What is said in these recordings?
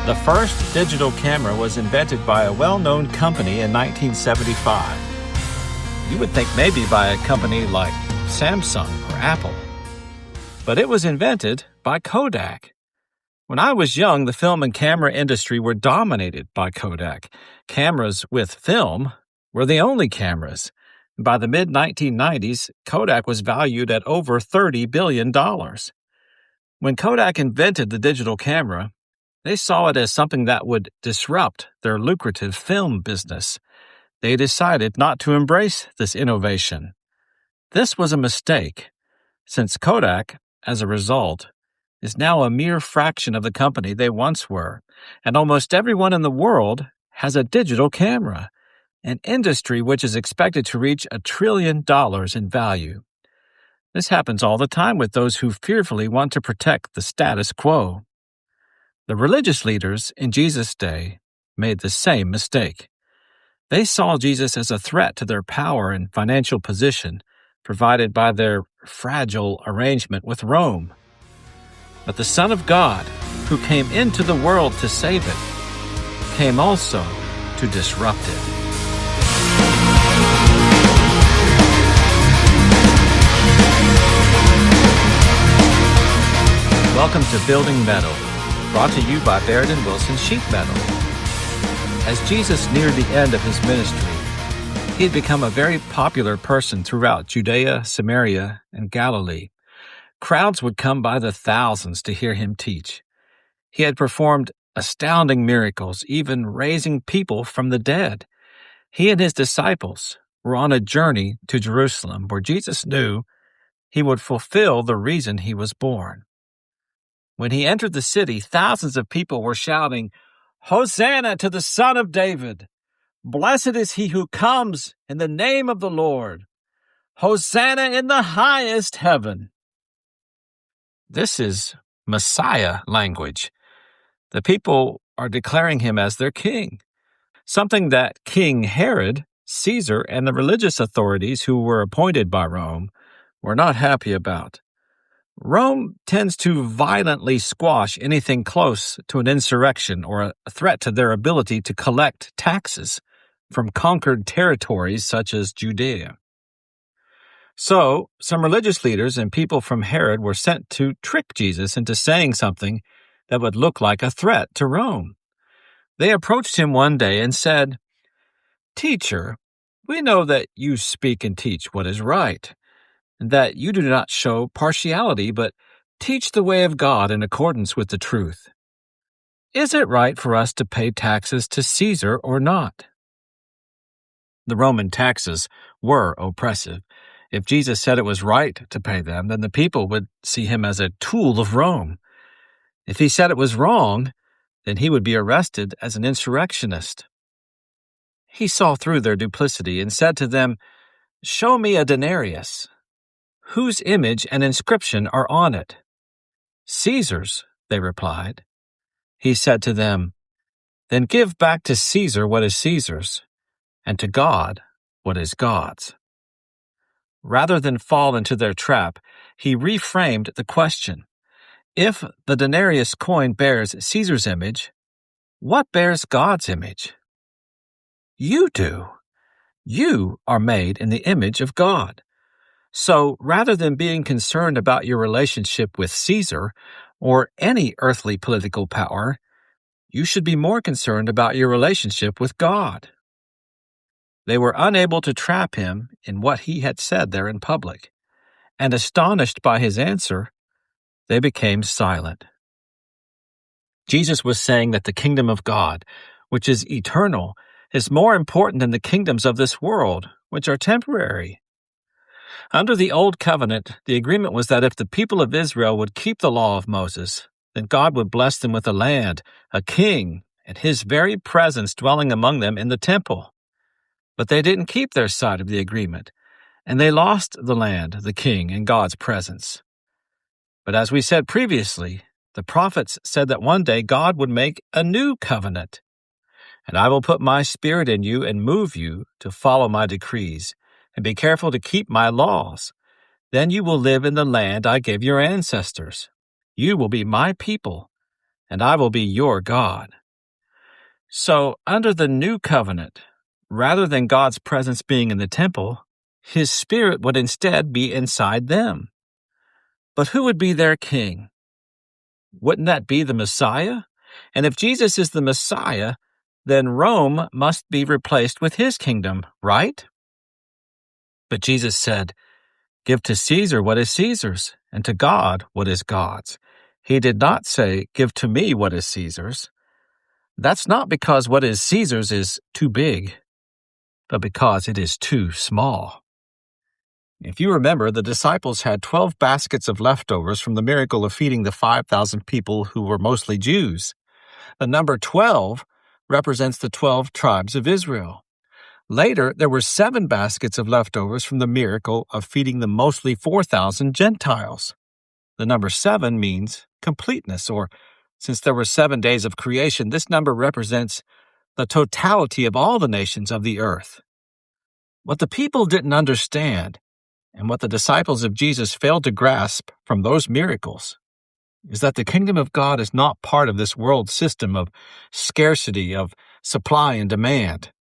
The first digital camera was invented by a well-known company in 1975. You would think maybe by a company like Samsung or Apple. But it was invented by Kodak. When I was young, the film and camera industry were dominated by Kodak. Cameras with film were the only cameras. By the mid-1990s, Kodak was valued at over $30 billion. When Kodak invented the digital camera, they saw it as something that would disrupt their lucrative film business. They decided not to embrace this innovation. This was a mistake, since Kodak, as a result, is now a mere fraction of the company they once were, and almost everyone in the world has a digital camera, an industry which is expected to reach $1 trillion in value. This happens all the time with those who fearfully want to protect the status quo. The religious leaders in Jesus' day made the same mistake. They saw Jesus as a threat to their power and financial position provided by their fragile arrangement with Rome. But the Son of God, who came into the world to save it, came also to disrupt it. Welcome to Building Mettle, brought to you by Baird & Wilson Sheet Metal. As Jesus neared the end of his ministry, he had become a very popular person throughout Judea, Samaria, and Galilee. Crowds would come by the thousands to hear him teach. He had performed astounding miracles, even raising people from the dead. He and his disciples were on a journey to Jerusalem, where Jesus knew he would fulfill the reason he was born. When he entered the city, thousands of people were shouting, "Hosanna to the Son of David! Blessed is he who comes in the name of the Lord! Hosanna in the highest heaven!" This is Messiah language. The people are declaring him as their king, something that King Herod, Caesar, and the religious authorities who were appointed by Rome were not happy about. Rome tends to violently squash anything close to an insurrection or a threat to their ability to collect taxes from conquered territories such as Judea. So, some religious leaders and people from Herod were sent to trick Jesus into saying something that would look like a threat to Rome. They approached him one day and said, "Teacher, we know that you speak and teach what is right, and that you do not show partiality, but teach the way of God in accordance with the truth. Is it right for us to pay taxes to Caesar or not?" The Roman taxes were oppressive. If Jesus said it was right to pay them, then the people would see him as a tool of Rome. If he said it was wrong, then he would be arrested as an insurrectionist. He saw through their duplicity and said to them, "Show me a denarius. Whose image and inscription are on it?" "Caesar's," they replied. He said to them, "Then give back to Caesar what is Caesar's, and to God what is God's." Rather than fall into their trap, he reframed the question. If the denarius coin bears Caesar's image, what bears God's image? You do. You are made in the image of God. So, rather than being concerned about your relationship with Caesar or any earthly political power, you should be more concerned about your relationship with God. They were unable to trap him in what he had said there in public, and astonished by his answer, they became silent. Jesus was saying that the kingdom of God, which is eternal, is more important than the kingdoms of this world, which are temporary. Under the Old Covenant, the agreement was that if the people of Israel would keep the law of Moses, then God would bless them with a land, a king, and his very presence dwelling among them in the temple. But they didn't keep their side of the agreement, and they lost the land, the king, and God's presence. But as we said previously, the prophets said that one day God would make a new covenant. "And I will put my spirit in you and move you to follow my decrees, and be careful to keep my laws. Then you will live in the land I gave your ancestors. You will be my people, and I will be your God. So, under the new covenant, rather than God's presence being in the temple, His Spirit would instead be inside them. But who would be their king? Wouldn't that be the Messiah? And if Jesus is the Messiah, then Rome must be replaced with His kingdom, right? But Jesus said, "Give to Caesar what is Caesar's, and to God what is God's." He did not say, "Give to me what is Caesar's." That's not because what is Caesar's is too big, but because it is too small. If you remember, the disciples had 12 baskets of leftovers from the miracle of feeding the 5,000 people who were mostly Jews. The number 12 represents the 12 tribes of Israel. Later, there were 7 baskets of leftovers from the miracle of feeding the mostly 4,000 Gentiles. The number 7 means completeness, or since there were 7 days of creation, this number represents the totality of all the nations of the earth. What the people didn't understand, and what the disciples of Jesus failed to grasp from those miracles, is that the kingdom of God is not part of this world system of scarcity, of supply and demand.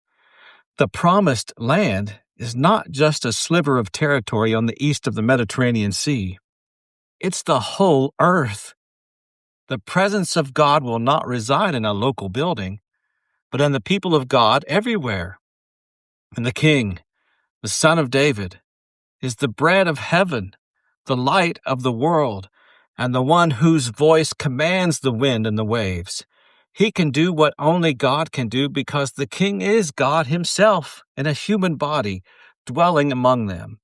The promised land is not just a sliver of territory on the east of the Mediterranean Sea. It's the whole earth. The presence of God will not reside in a local building, but in the people of God everywhere. And the King, the Son of David, is the bread of heaven, the light of the world, and the one whose voice commands the wind and the waves. He can do what only God can do because the King is God Himself in a human body dwelling among them.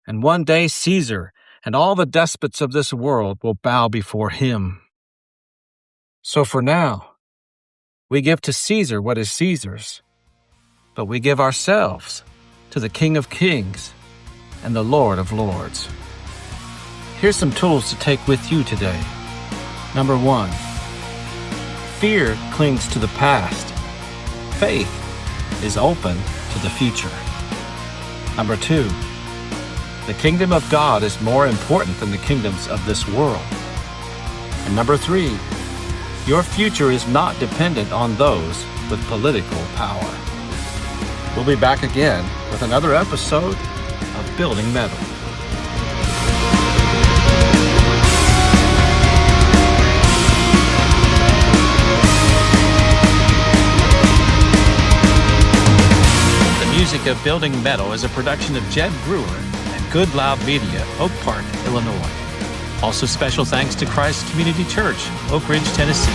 And one day Caesar and all the despots of this world will bow before Him. So for now, we give to Caesar what is Caesar's, but we give ourselves to the King of Kings and the Lord of Lords. Here's some tools to take with you today. Number 1, fear clings to the past. Faith is open to the future. Number 2, the kingdom of God is more important than the kingdoms of this world. And number 3, your future is not dependent on those with political power. We'll be back again with another episode of Building Mettle. The music of Building Mettle is a production of Jed Brewer and Good Loud Media, Oak Park, Illinois. Also special thanks to Christ Community Church, Oak Ridge, Tennessee.